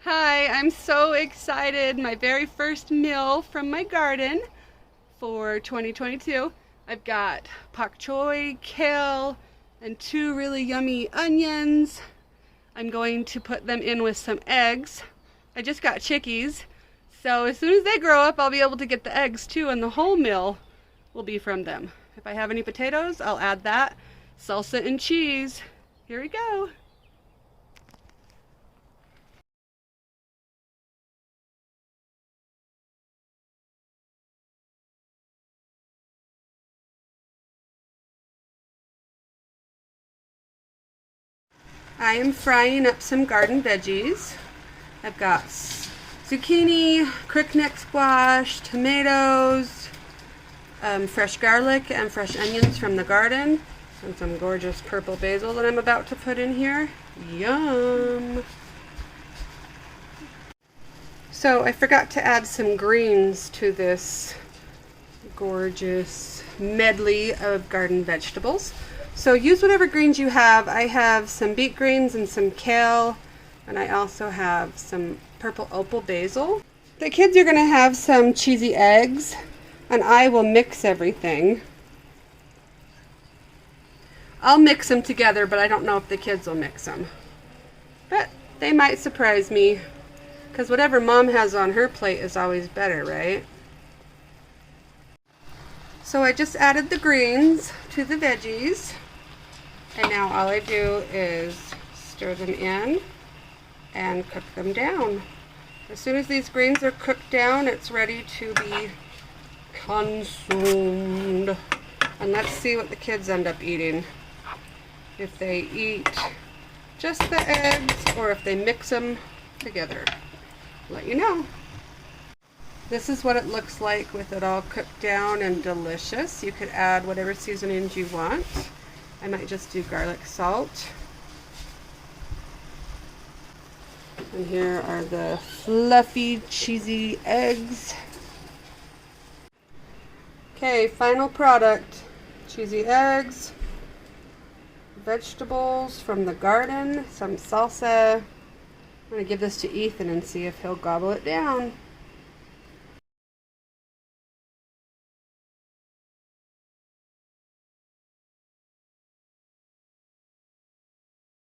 Hi, I'm so excited. My very first meal from my garden for 2022. I've got pak choi, kale, and two really yummy onions. I'm going to put them in with some eggs. I just got chickies, so as soon as they grow up, I'll be able to get the eggs too, and the whole meal will be from them. If I have any potatoes, I'll add that. Salsa and cheese. Here we go. I am frying up some garden veggies. I've got zucchini, crookneck squash, tomatoes, fresh garlic and fresh onions from the garden, and some gorgeous purple basil that I'm about to put in here. Yum! So I forgot to add some greens to this gorgeous medley of garden vegetables. So use whatever greens you have. I have some beet greens and some kale, and I also have some purple opal basil. The kids are going to have some cheesy eggs, and I will mix everything. I'll mix them together, but I don't know if the kids will mix them. But they might surprise me, because whatever mom has on her plate is always better, right? So I just added the greens to the veggies, and now all I do is stir them in and cook them down. As soon as these greens are cooked down, it's ready to be consumed. And let's see what the kids end up eating. If they eat just the eggs or if they mix them together. I'll let you know. This is what it looks like with it all cooked down and delicious. You could add whatever seasonings you want. I might just do garlic salt. And here are the fluffy, cheesy eggs. Okay, final product. Cheesy eggs, vegetables from the garden, some salsa. I'm going to give this to Ethan and see if he'll gobble it down.